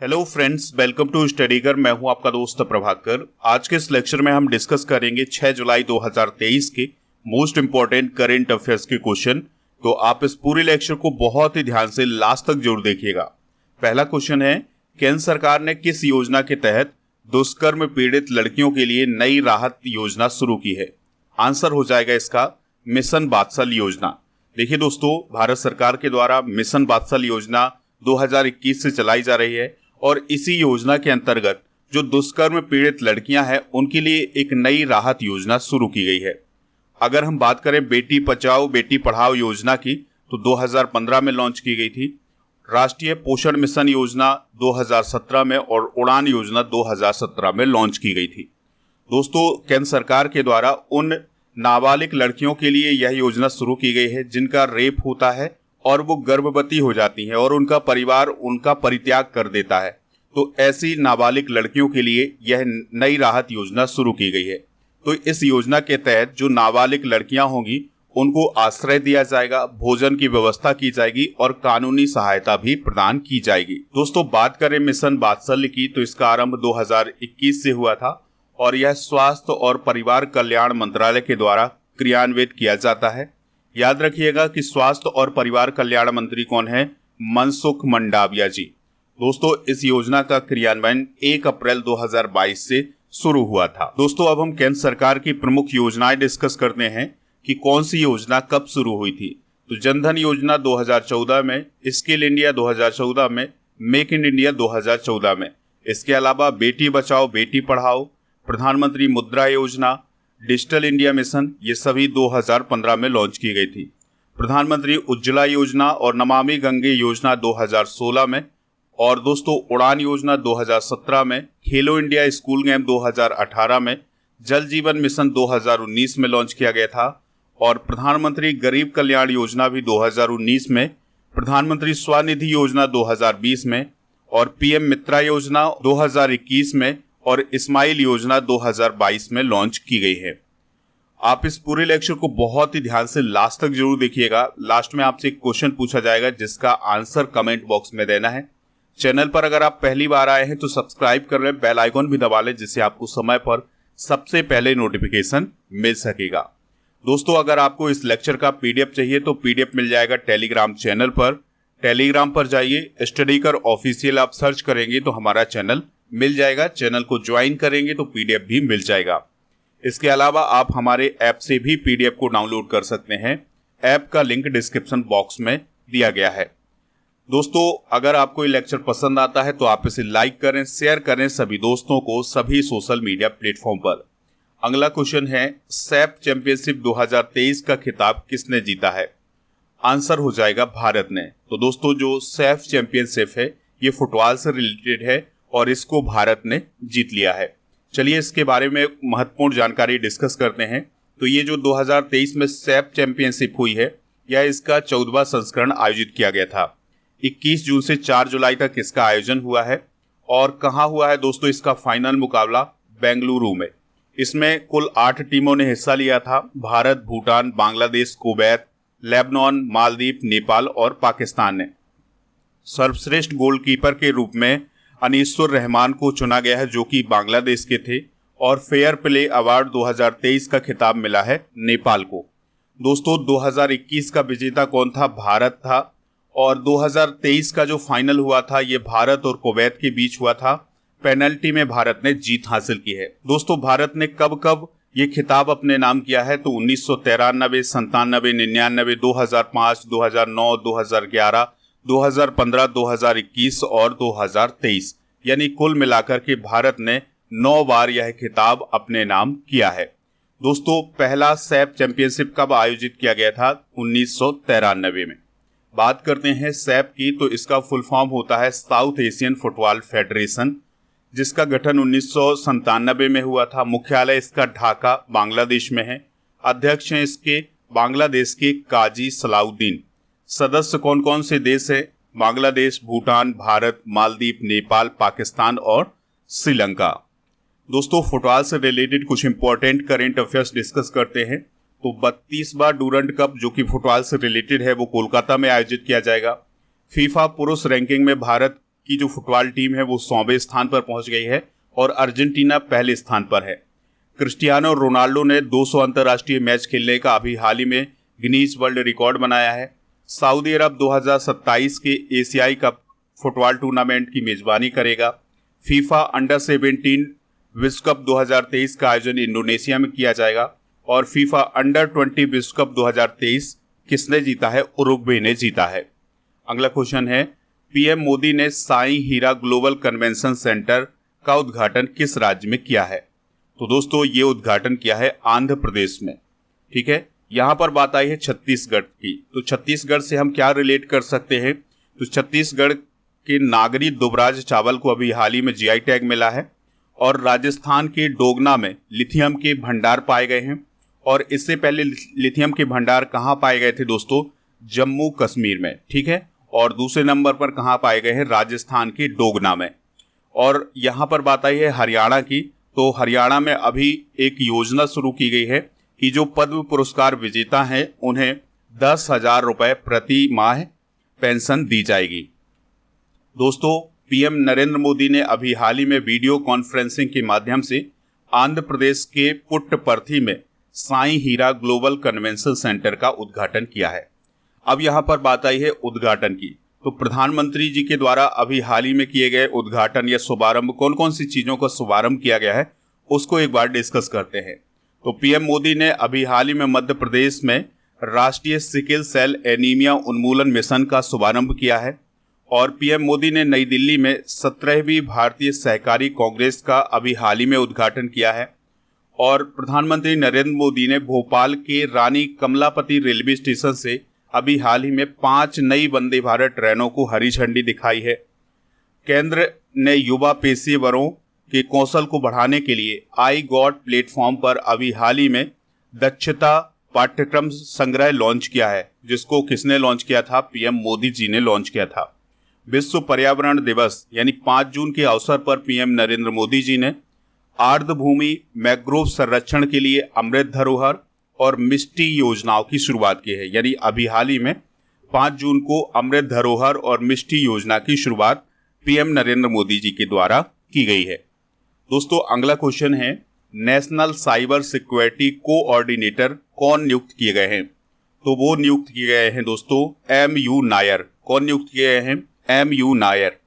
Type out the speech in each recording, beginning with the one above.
Hello friends, welcome to स्टडीगर। मैं हूं आपका दोस्त प्रभाकर। आज के इस लेक्चर में हम डिस्कस करेंगे 6 जुलाई 2023 के मोस्ट इंपॉर्टेंट करंट अफेयर्स के क्वेश्चन। तो आप इस पूरे लेक्चर को बहुत ही ध्यान से लास्ट तक जरूर देखिएगा। पहला क्वेश्चन है, केंद्र सरकार ने किस योजना के तहत दुष्कर्म पीड़ित लड़कियों के लिए नई राहत योजना शुरू की है? आंसर हो जाएगा इसका मिशन बात्सल योजना। देखिए दोस्तों, भारत सरकार के द्वारा मिशन बात्सल योजना 2021 से चलाई जा रही है और इसी योजना के अंतर्गत जो दुष्कर्म पीड़ित लड़कियां हैं उनके लिए एक नई राहत योजना शुरू की गई है। अगर हम बात करें बेटी बचाओ बेटी पढ़ाओ योजना की, तो 2015 में लॉन्च की गई थी। राष्ट्रीय पोषण मिशन योजना 2017 में और उड़ान योजना 2017 में लॉन्च की गई थी। दोस्तों, केंद्र सरकार के द्वारा उन नाबालिग लड़कियों के लिए यह योजना शुरू की गई है जिनका रेप होता है और वो गर्भवती हो जाती हैं और उनका परिवार उनका परित्याग कर देता है। तो ऐसी नाबालिग लड़कियों के लिए यह नई राहत योजना शुरू की गई है। तो इस योजना के तहत जो नाबालिग लड़कियां होंगी उनको आश्रय दिया जाएगा, भोजन की व्यवस्था की जाएगी और कानूनी सहायता भी प्रदान की जाएगी। दोस्तों, बात करें मिशन बात्सल्य की, तो इसका आरंभ 2021 से हुआ था और यह स्वास्थ्य और परिवार कल्याण मंत्रालय के द्वारा क्रियान्वित किया जाता है। याद रखिएगा कि स्वास्थ्य और परिवार कल्याण मंत्री कौन है? मनसुख मंडाविया जी। दोस्तों, इस योजना का क्रियान्वयन 1 अप्रैल 2022 से शुरू हुआ था। दोस्तों, अब हम केंद्र सरकार की प्रमुख योजनाएं डिस्कस करते हैं कि कौन सी योजना कब शुरू हुई थी। तो जनधन योजना 2014 में, स्किल इंडिया 2014 में, मेक इन इंडिया 2014 में। इसके अलावा बेटी बचाओ बेटी पढ़ाओ, प्रधानमंत्री मुद्रा योजना, डिजिटल इंडिया मिशन, ये सभी 2015 में लॉन्च की गई थी। प्रधानमंत्री उज्ज्वला योजना और नमामि गंगे योजना 2016 में, और दोस्तों उड़ान योजना 2017 में, खेलो इंडिया स्कूल गेम 2018 में, जल जीवन मिशन 2019 में लॉन्च किया गया था, और प्रधानमंत्री गरीब कल्याण योजना भी 2019 में, प्रधानमंत्री स्वनिधि योजना 2020 में, और पीएम मित्रा योजना 2021 में और इस्माइल योजना 2022 में लॉन्च की गई है। आप इस पूरे लेक्चर को बहुत ही ध्यान से लास्ट तक जरूर देखिएगा। लास्ट में आपसे एक क्वेश्चन पूछा जाएगा जिसका आंसर कमेंट बॉक्स में देना है। चैनल पर अगर आप पहली बार आए हैं तो सब्सक्राइब कर लें, बेल आइकॉन भी दबा लें जिससे आपको समय पर सबसे पहले नोटिफिकेशन मिल सकेगा। दोस्तों, अगर आपको इस लेक्चर का पीडीएफ चाहिए तो पीडीएफ मिल जाएगा टेलीग्राम चैनल पर। टेलीग्राम पर जाइए, स्टडीगर ऑफिशियल आप सर्च करेंगे तो हमारा चैनल मिल जाएगा। चैनल को ज्वाइन करेंगे तो पीडीएफ भी मिल जाएगा। इसके अलावा आप हमारे ऐप से भी पीडीएफ को डाउनलोड कर सकते हैं। ऐप का लिंक डिस्क्रिप्शन बॉक्स में दिया गया है। दोस्तों, अगर आपको ये लेक्चर पसंद आता है तो आप इसे लाइक करें, शेयर करें सभी दोस्तों को सभी सोशल मीडिया प्लेटफॉर्म पर। अगला क्वेश्चन है, सैफ चैंपियनशिप 2023 का खिताब किसने जीता है? आंसर हो जाएगा भारत ने। तो दोस्तों, जो सैफ चैंपियनशिप है ये फुटबॉल से रिलेटेड है और इसको भारत ने जीत लिया है। चलिए इसके बारे में महत्वपूर्ण जानकारी डिस्कस करते हैं। तो ये जो 2023 में सैफ चैंपियनशिप हुई है, यह इसका 14वां संस्करण आयोजित किया गया था। 21 जून से 4 जुलाई तक इसका आयोजन हुआ है। और कहाँ हुआ है दोस्तों? इसका फाइनल मुकाबला बेंगलुरु में। इसमें कुल 8 टीमों ने हिस्सा लिया था। भारत, भूटान, बांग्लादेश, कुवैत, लेबनान, मालदीव, नेपाल और पाकिस्तान ने। सर्वश्रेष्ठ गोलकीपर के रूप में अनीसुर रहमान को चुना गया है जो कि बांग्लादेश के थे, और फेयर प्ले अवार्ड 2023 का खिताब मिला है नेपाल को। दोस्तों, 2021 का विजेता कौन था? भारत था। और 2023 का जो फाइनल हुआ था ये भारत और कुवैत के बीच हुआ था। पेनल्टी में भारत ने जीत हासिल की है। दोस्तों, भारत ने कब कब ये खिताब अपने नाम किया है? तो 1993, 97, 99, 2005, 2009, 2011, 2015, 2021 और 2023, यानी कुल मिलाकर के भारत ने 9 बार यह खिताब अपने नाम किया है। दोस्तों, पहला सैफ चैंपियनशिप कब आयोजित किया गया था? 1993 में। बात करते हैं सैफ की, तो इसका फुल फॉर्म होता है साउथ एशियन फुटबॉल फेडरेशन, जिसका गठन 1997 में हुआ था। मुख्यालय इसका ढाका बांग्लादेश में है। अध्यक्ष हैं इसके बांग्लादेश के काजी सलाउद्दीन। सदस्य कौन कौन से देश है? बांग्लादेश, भूटान, भारत, मालदीव, नेपाल, पाकिस्तान और श्रीलंका। दोस्तों, फुटबॉल से रिलेटेड कुछ इंपॉर्टेंट करंट अफेयर्स डिस्कस करते हैं। तो 32वां डूरंड कप जो कि फुटबॉल से रिलेटेड है वो कोलकाता में आयोजित किया जाएगा। फीफा पुरुष रैंकिंग में भारत की जो फुटबॉल टीम है वो 100वें स्थान पर पहुंच गई है और अर्जेंटीना पहले स्थान पर है। क्रिस्टियानो रोनाल्डो ने 200 अंतर्राष्ट्रीय मैच खेलने का अभी हाल ही में गिनीज वर्ल्ड रिकॉर्ड बनाया है। सऊदी अरब 2027 के एशियाई कप फुटबॉल टूर्नामेंट की मेजबानी करेगा। फीफा अंडर 17 विश्व कप 2023 का आयोजन इंडोनेशिया में किया जाएगा और फीफा अंडर 20 विश्व कप 2023 किसने जीता है? उरुग्वे ने जीता है। अगला क्वेश्चन है, पीएम मोदी ने साईं हीरा ग्लोबल कन्वेंशन सेंटर का उद्घाटन किस राज्य में किया है? तो दोस्तों ये उद्घाटन किया है आंध्र प्रदेश में। ठीक है, यहाँ पर बात आई है छत्तीसगढ़ की। तो छत्तीसगढ़ से हम क्या रिलेट कर सकते हैं? तो छत्तीसगढ़ के नागरी दुबराज चावल को अभी हाल ही में जीआई टैग मिला है और राजस्थान के डोगना में लिथियम के भंडार पाए गए हैं। और इससे पहले लिथियम के भंडार कहाँ पाए गए थे दोस्तों? जम्मू कश्मीर में। ठीक है, और दूसरे नंबर पर कहाँ पाए गए हैं? राजस्थान के डोगना में। और यहाँ पर बात आई है हरियाणा की। तो हरियाणा में अभी एक योजना शुरू की गई है कि जो पद्म पुरस्कार विजेता हैं उन्हें 10,000 रुपये प्रति माह पेंशन दी जाएगी। दोस्तों पीएम नरेंद्र मोदी ने अभी हाल ही में वीडियो कॉन्फ्रेंसिंग के माध्यम से आंध्र प्रदेश के पुट्टपर्थी में साईं हीरा ग्लोबल कन्वेंशन सेंटर का उद्घाटन किया है। अब यहाँ पर बात आई है उद्घाटन की। तो प्रधानमंत्री जी के द्वारा अभी हाल ही में किए गए उद्घाटन या शुभारंभ, कौन कौन सी चीज़ों का शुभारंभ किया गया है उसको एक बार डिस्कस करते हैं। तो पीएम मोदी ने अभी हाल ही में मध्य प्रदेश में राष्ट्रीय सिकल सेल एनीमिया उन्मूलन मिशन का शुभारंभ किया है। और पीएम मोदी ने नई दिल्ली में 17वीं भारतीय सहकारी कांग्रेस का अभी हाल ही में उद्घाटन किया है। और प्रधानमंत्री नरेंद्र मोदी ने भोपाल के रानी कमलापति रेलवे स्टेशन से अभी हाल ही में 5 नई वंदे भारत ट्रेनों को हरी झंडी दिखाई है। केंद्र ने युवा पेशेवरों के कौशल को बढ़ाने के लिए आई गॉट प्लेटफॉर्म पर अभी हाल ही में दक्षता पाठ्यक्रम संग्रह लॉन्च किया है, जिसको किसने लॉन्च किया था? पीएम मोदी जी ने लॉन्च किया था। विश्व पर्यावरण दिवस यानी 5 जून के अवसर पर पीएम नरेंद्र मोदी जी ने आर्द्रभूमि मैंग्रोव संरक्षण के लिए अमृत धरोहर और मिष्टी योजनाओं की शुरुआत की है। यानी अभी हाल ही में 5 जून को अमृत धरोहर और मिष्टी योजना की शुरुआत पीएम नरेंद्र मोदी जी के द्वारा की गई है। दोस्तों अगला क्वेश्चन है, नेशनल साइबर सिक्योरिटी कोऑर्डिनेटर कौन नियुक्त किए गए हैं? तो वो नियुक्त किए गए हैं दोस्तों MU नायर। कौन नियुक्त किए गए हैं? MU नायर।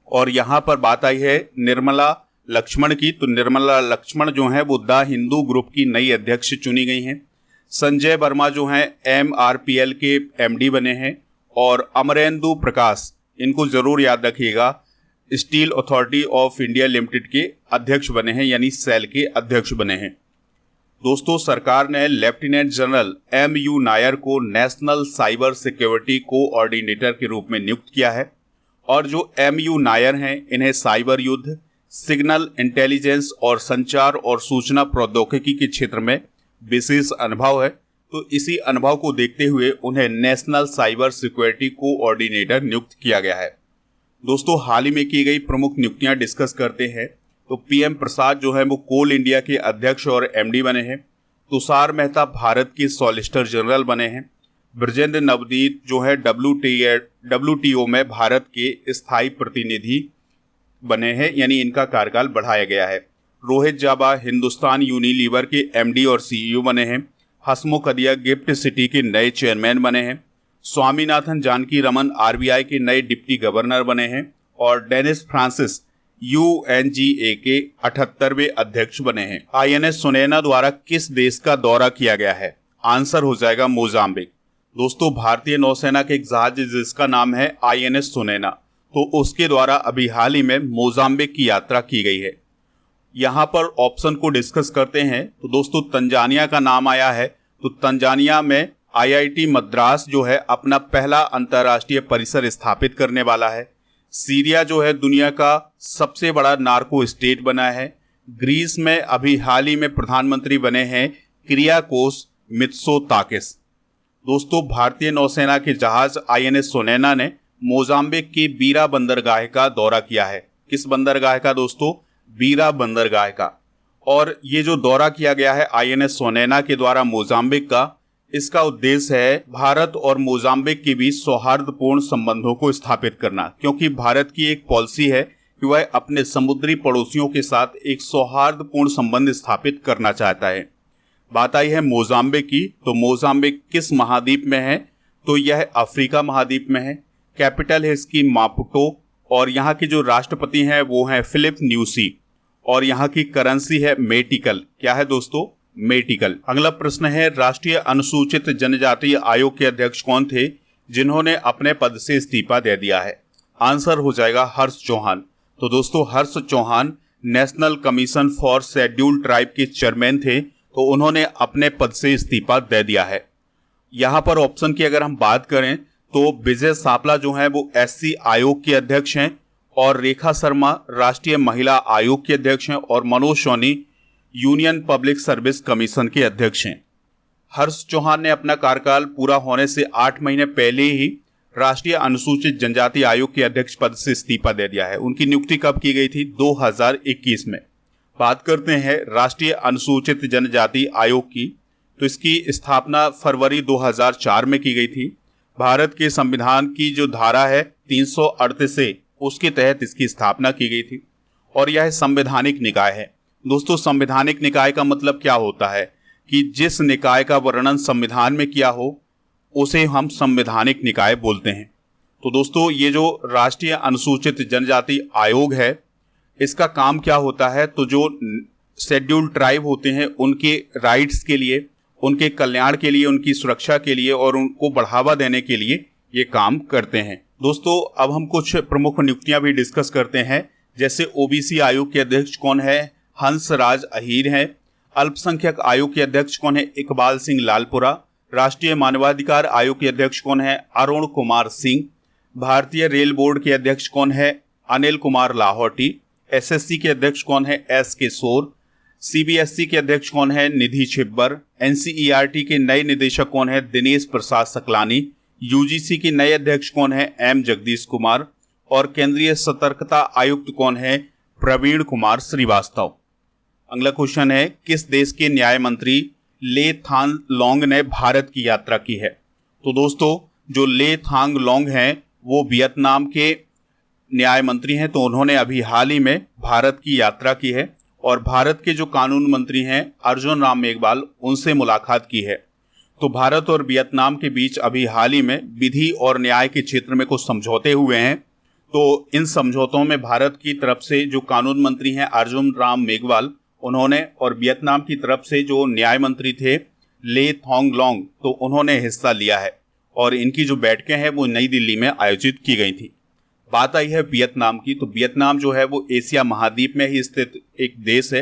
और यहाँ पर बात आई है निर्मला लक्ष्मण की। तो निर्मला लक्ष्मण जो हैं वो द हिंदू ग्रुप की नई अध्यक्ष चुनी गई हैं। संजय वर्मा जो हैं MRPL के MD बने हैं। और अमरेंदु प्रकाश, इनको जरूर याद रखिएगा, steel authority of India limited के अध्यक्ष बने हैं, यानी सेल के अध्यक्ष बने हैं। दोस्तों सरकार ने लेफ्टिनेंट जनरल MU नायर को नेशनल साइबर सिक्योरिटी कोऑर्डिनेटर के रूप में नियुक्त किया है। और जो MU नायर हैं इन्हें साइबर युद्ध, सिग्नल इंटेलिजेंस और संचार और सूचना प्रौद्योगिकी के क्षेत्र में विशेष अनुभव है। तो इसी अनुभव को देखते हुए उन्हें नेशनल साइबर सिक्योरिटी कोऑर्डिनेटर नियुक्त किया गया है। दोस्तों हाल ही में की गई प्रमुख नियुक्तियां डिस्कस करते हैं। तो पीएम प्रसाद जो है वो कोल इंडिया के अध्यक्ष और MD बने हैं। तुषार मेहता भारत के सॉलिसिटर जनरल बने हैं। ब्रजेंद्र नवदीप जो है WTO में भारत के स्थायी प्रतिनिधि बने हैं, यानी इनका कार्यकाल बढ़ाया गया है। रोहित जाबा हिंदुस्तान यूनिलीवर के MD और CEO बने हैं। हसमुख अदिया गिफ्ट सिटी के नए चेयरमैन बने हैं। स्वामीनाथन जानकी रमन RBI के नए डिप्टी गवर्नर बने हैं। और डेनिस फ्रांसिस UNGA के 78वें अध्यक्ष बने हैं। INS सुनैना द्वारा किस देश का दौरा किया गया है? आंसर हो जाएगा मोजाम्बिक। दोस्तों भारतीय नौसेना के एक जहाज जिसका नाम है INS सुनैना, तो उसके द्वारा अभी हाल ही में मोजाम्बिक की यात्रा की गई है। यहाँ पर ऑप्शन को डिस्कस करते हैं। तो दोस्तों तंजानिया का नाम आया है। तो तंजानिया में IIT मद्रास जो है अपना पहला अंतर्राष्ट्रीय परिसर स्थापित करने वाला है। सीरिया जो है दुनिया का सबसे बड़ा नार्को स्टेट बना है। ग्रीस में अभी हाल ही में प्रधानमंत्री बने हैं किरियाकोस मित्सोताकिस। दोस्तों भारतीय नौसेना के जहाज INS सुनैना ने मोजाम्बिक की बीरा बंदरगाह का दौरा किया है। किस बंदरगाह का दोस्तों? बीरा बंदरगाह का। और ये जो दौरा किया गया है INS सुनैना के द्वारा मोजाम्बिक का, इसका उद्देश्य है भारत और मोजाम्बिक के बीच सौहार्दपूर्ण संबंधों को स्थापित करना, क्योंकि भारत की एक पॉलिसी है कि वह अपने समुद्री पड़ोसियों के साथ एक सौहार्दपूर्ण संबंध स्थापित करना चाहता है। बात आई है मोजाम्बिक की, तो मोजाम्बिक किस महाद्वीप में है? तो यह अफ्रीका महाद्वीप में है। कैपिटल है इसकी मापुटो और यहाँ के जो राष्ट्रपति हैं वो हैं फिलिप न्यूसी और यहाँ की करेंसी है मेटिकल। क्या है दोस्तों? मेटिकल। अगला प्रश्न है, राष्ट्रीय अनुसूचित जनजाति आयोग के अध्यक्ष कौन थे जिन्होंने अपने पद से इस्तीफा दे दिया है? आंसर हो जाएगा हर्ष चौहान। तो दोस्तों Harsh Chauhan national commission for scheduled tribe के चेयरमैन थे, तो उन्होंने अपने पद से इस्तीफा दे दिया है। यहाँ पर ऑप्शन की अगर हम बात करें तो विजय सापला जो है वो एससी आयोग के अध्यक्ष हैं और रेखा शर्मा राष्ट्रीय महिला आयोग के अध्यक्ष हैं और Manoj Soni Union Public Service Commission के अध्यक्ष हैं। हर्ष चौहान ने अपना कार्यकाल पूरा होने से 8 महीने पहले ही राष्ट्रीय अनुसूचित जनजाति आयोग के अध्यक्ष पद से इस्तीफा दे दिया है। उनकी नियुक्ति कब की गई थी? 2021 में। बात करते हैं राष्ट्रीय अनुसूचित जनजाति आयोग की, तो इसकी स्थापना फरवरी 2004 में की गई थी। भारत के संविधान की जो धारा है 338 से, उसके तहत इसकी स्थापना की गई थी और यह संवैधानिक निकाय है। दोस्तों संवैधानिक निकाय का मतलब क्या होता है कि जिस निकाय का वर्णन संविधान में किया हो उसे हम संवैधानिक निकाय बोलते हैं। तो दोस्तों ये जो राष्ट्रीय अनुसूचित जनजाति आयोग है इसका काम क्या होता है? तो जो शेड्यूल्ड ट्राइब होते हैं उनके राइट्स के लिए, उनके कल्याण के लिए, उनकी सुरक्षा के लिए और उनको बढ़ावा देने के लिए ये काम करते हैं। दोस्तों अब हम कुछ प्रमुख नियुक्तियां भी डिस्कस करते हैं, जैसे ओबीसी आयोग के अध्यक्ष कौन है? हंसराज अहीर हैं। अल्पसंख्यक आयोग के अध्यक्ष कौन है? इकबाल सिंह लालपुरा। राष्ट्रीय मानवाधिकार आयोग के अध्यक्ष कौन है? अरुण कुमार सिंह। भारतीय रेल बोर्ड के अध्यक्ष कौन है? अनिल कुमार लाहौटी। एसएससी के अध्यक्ष कौन है? एस किशोर। सीबीएसई के अध्यक्ष कौन है? निधि छिब्बर। एनसीईआरटी के नए निदेशक कौन है? दिनेश प्रसाद सकलानी। यूजीसी के नए अध्यक्ष कौन है? एम जगदीश कुमार। और केंद्रीय सतर्कता आयुक्त कौन है? प्रवीण कुमार श्रीवास्तव। अगला क्वेश्चन है, किस देश के न्याय मंत्री ले थांग लोंग ने भारत की यात्रा की है? तो दोस्तों जो ले थांग लोंग हैं वो वियतनाम के न्याय मंत्री हैं, तो उन्होंने अभी हाल ही में भारत की यात्रा की है और भारत के जो कानून मंत्री हैं अर्जुन राम मेघवाल, उनसे मुलाकात की है। तो भारत और वियतनाम के बीच अभी हाल ही में विधि और न्याय के क्षेत्र में कुछ समझौते हुए हैं। तो इन समझौतों में भारत की तरफ से जो कानून मंत्री हैं अर्जुन राम मेघवाल, उन्होंने, और वियतनाम की तरफ से जो न्याय मंत्री थे ले थांग लोंग, तो उन्होंने हिस्सा लिया है और इनकी जो बैठकें हैं वो नई दिल्ली में आयोजित की गई थी। बात आई है वियतनाम की, तो वियतनाम जो है वो एशिया महाद्वीप में ही स्थित एक देश है।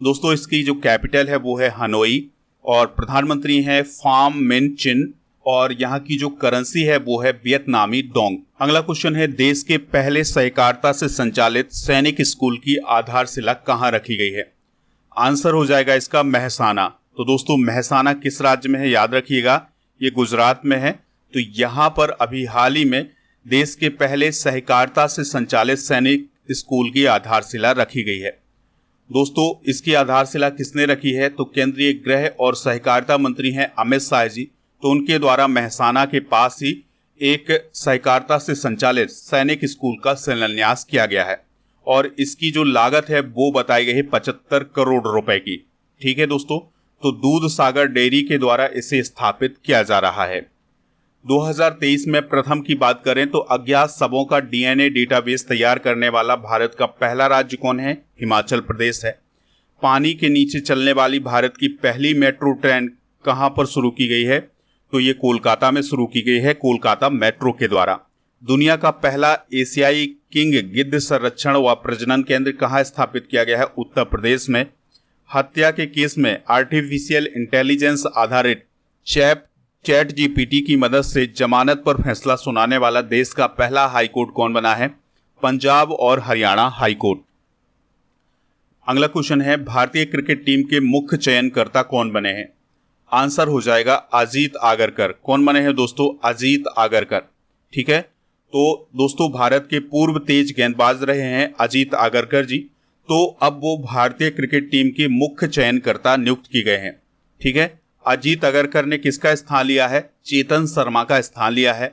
दोस्तों इसकी जो कैपिटल है वो है हनोई और प्रधानमंत्री हैं फाम मिन चिन और यहाँ की जो करेंसी है वो है वियतनामी डोंग। अगला क्वेश्चन है, देश के पहले सहकारिता से संचालित सैनिक स्कूल की आधारशिला कहाँ रखी गई है? आंसर हो जाएगा इसका महसाना। तो दोस्तों महसाना किस राज्य में है? याद रखिएगा ये गुजरात में है। तो यहाँ पर अभी हाल ही में देश के पहले सहकारिता से संचालित सैनिक स्कूल की आधारशिला रखी गई है। दोस्तों इसकी आधारशिला किसने रखी है? तो केंद्रीय गृह और सहकारिता मंत्री हैं अमित शाह जी, तो उनके द्वारा महसाना के पास ही एक सहकारिता से संचालित सैनिक स्कूल का शिलान्यास किया गया है और इसकी जो लागत है वो बताई गई है 75 करोड़ रुपए की। ठीक है दोस्तों, तो दूध सागर डेयरी के द्वारा इसे स्थापित किया जा रहा है। 2023 में प्रथम की बात करें तो अज्ञात शवों का डीएनए डेटाबेस तैयार करने वाला भारत का पहला राज्य कौन है? हिमाचल प्रदेश है। पानी के नीचे चलने वाली भारत की पहली मेट्रो ट्रेन कहां पर शुरू की गई है? तो ये कोलकाता में शुरू की गई है, कोलकाता मेट्रो के द्वारा। दुनिया का पहला एशियाई किंग गिद्ध संरक्षण व प्रजनन केंद्र कहाँ स्थापित किया गया है? उत्तर प्रदेश में। हत्या के केस में आर्टिफिशियल इंटेलिजेंस आधारित चैट जीपीटी की मदद से जमानत पर फैसला सुनाने वाला देश का पहला हाईकोर्ट कौन बना है? पंजाब और हरियाणा हाईकोर्ट। अगला क्वेश्चन है, भारतीय क्रिकेट टीम के मुख्य चयनकर्ता कौन बने हैं? आंसर हो जाएगा अजीत आगरकर। कौन बने हैं दोस्तों? अजीत आगरकर। ठीक है, तो दोस्तों भारत के पूर्व तेज गेंदबाज रहे हैं अजीत आगरकर जी, तो अब वो भारतीय क्रिकेट टीम के मुख्य चयनकर्ता नियुक्त किए गए हैं। ठीक है, अजीत अगरकर ने किसका स्थान लिया है? चेतन शर्मा का स्थान लिया है।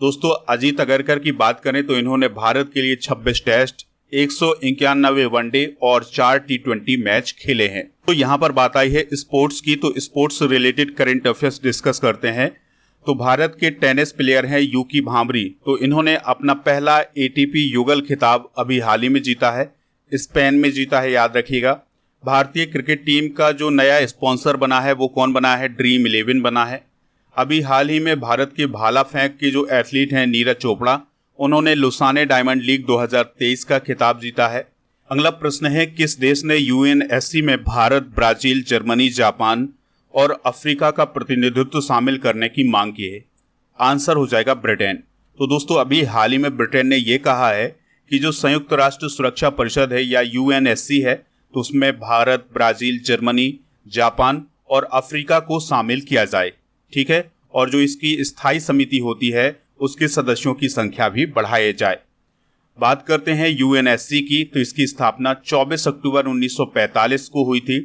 दोस्तों अजीत अगरकर की बात करें तो इन्होंने भारत के लिए 26 टेस्ट, 191 वनडे और 4 T20 मैच खेले हैं। तो यहाँ पर बात आई है स्पोर्ट्स की, तो स्पोर्ट्स से रिलेटेड करंट अफेयर्स डिस्कस करते हैं। तो भारत के टेनिस प्लेयर हैं यूकी भांभरी, तो इन्होंने अपना पहला ATP युगल खिताब अभी हाल ही में जीता है, स्पेन में जीता है, याद रखिएगा। भारतीय क्रिकेट टीम का जो नया स्पॉन्सर बना है वो कौन बना है? ड्रीम 11 बना है। अभी हाल ही में भारत के भाला फेंक के जो एथलीट हैं नीरज चोपड़ा, उन्होंने लुसाने डायमंड लीग 2023 का खिताब जीता है। अगला प्रश्न है किस देश ने UNSC में भारत, ब्राजील, जर्मनी, जापान और अफ्रीका का प्रतिनिधित्व शामिल करने की मांग की है? आंसर हो जाएगा ब्रिटेन। तो दोस्तों अभी हाल ही में ब्रिटेन ने यह कहा है कि जो संयुक्त राष्ट्र सुरक्षा परिषद है या UNSC है, तो उसमें भारत, ब्राजील, जर्मनी, जापान और अफ्रीका को शामिल किया जाए, ठीक है। और जो इसकी स्थायी समिति होती है उसके सदस्यों की संख्या भी बढ़ाई जाए। बात करते हैं UNSC की, तो इसकी स्थापना 24 अक्टूबर 1945 को हुई थी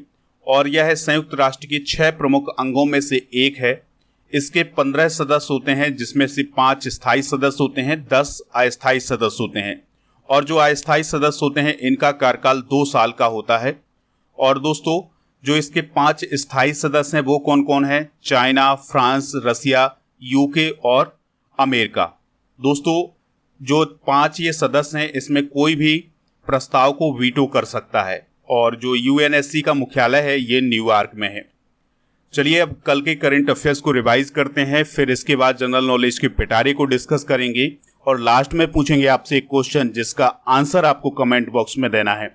और यह संयुक्त राष्ट्र के 6 प्रमुख अंगों में से एक है। इसके 15 सदस्य होते हैं, जिसमें से 5 स्थायी सदस्य होते हैं, 10 अस्थायी सदस्य होते हैं। और जो अस्थायी सदस्य होते हैं इनका कार्यकाल 2 साल का होता है। और दोस्तों जो इसके 5 स्थायी सदस्य हैं वो कौन कौन है? चाइना, फ्रांस, रसिया, UK और अमेरिका। दोस्तों जो 5 ये सदस्य हैं इसमें कोई भी प्रस्ताव को वीटो कर सकता है और जो UNSC का मुख्यालय है ये न्यूयॉर्क में है। चलिए अब कल के करंट अफेयर्स को रिवाइज करते हैं, फिर इसके बाद जनरल नॉलेज के पिटारे को डिस्कस करेंगे और लास्ट में पूछेंगे आपसे एक क्वेश्चन जिसका आंसर आपको कमेंट बॉक्स में देना है।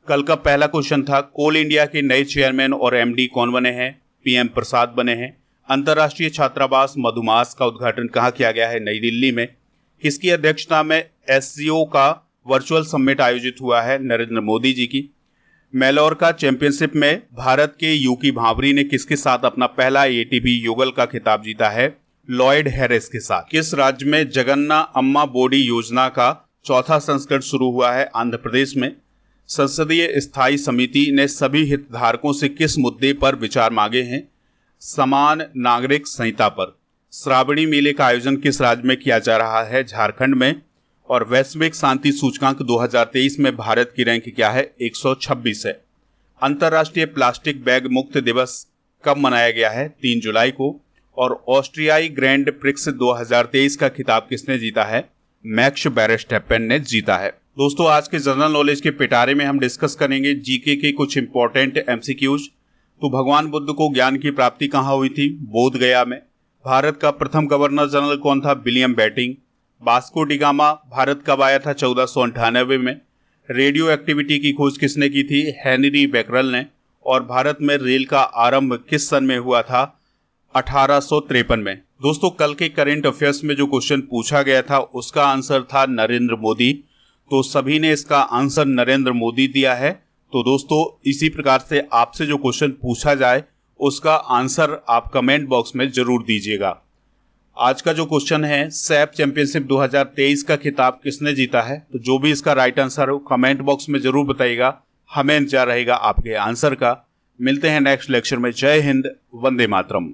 कल का पहला क्वेश्चन था कोल इंडिया के नए चेयरमैन और MD कौन बने हैं? PM प्रसाद बने हैं। अंतर्राष्ट्रीय छात्रावास मधुमास का उद्घाटन कहाँ किया गया है? नई दिल्ली में। किसकी अध्यक्षता में SCO का वर्चुअल समिट आयोजित हुआ है? नरेंद्र मोदी जी की। मैलोरका चैंपियनशिप में भारत के यूकी भांभरी ने किसके साथ अपना पहला ATP युगल का खिताब जीता है? लॉयड हैरिस के साथ। किस राज्य में जगन्ना अम्मा बोडी योजना का 4था संस्करण शुरू हुआ है? आंध्र प्रदेश में। संसदीय स्थायी समिति ने सभी हितधारकों से किस मुद्दे पर विचार मांगे हैं? समान नागरिक संहिता पर। श्रावणी मेले का आयोजन किस राज्य में किया जा रहा है? झारखंड में। और वैश्विक शांति सूचकांक 2023 में भारत की रैंक क्या है? 126 है। अंतर्राष्ट्रीय प्लास्टिक बैग मुक्त दिवस कब मनाया गया है? 3 जुलाई को। और ऑस्ट्रियाई ग्रैंड प्रिक्स 2023 का खिताब किसने जीता है? मैक्स वेरस्टैपेन ने जीता है। दोस्तों आज के जनरल नॉलेज के पिटारे में हम डिस्कस करेंगे GK के कुछ इंपॉर्टेंट MCQs। तो भगवान बुद्ध को ज्ञान की प्राप्ति कहाँ हुई थी? बोध गया में। भारत का प्रथम गवर्नर जनरल कौन था? William Bentinck. Vasco D gamma Bharat कब आया था? 1498 में। रेडियो एक्टिविटी की खोज किसने की थी? हेनरी बेकरल ने। और भारत में रेल का आरंभ किस सन में हुआ था? 1853 में। दोस्तों कल के करंट अफेयर्स में जो क्वेश्चन पूछा गया था उसका आंसर था नरेंद्र मोदी, तो सभी ने इसका आंसर नरेंद्र मोदी दिया है। तो दोस्तों इसी प्रकार से आपसे जो क्वेश्चन पूछा जाए उसका आंसर आप कमेंट बॉक्स में जरूर दीजिएगा। आज का जो क्वेश्चन है सैफ चैंपियनशिप 2023 का खिताब किसने जीता है? तो जो भी इसका राइट आंसर हो कमेंट बॉक्स में जरूर बताइएगा, हमें इंतजार रहेगा आपके आंसर का। मिलते हैं नेक्स्ट लेक्चर में। जय हिंद, वंदे मातरम।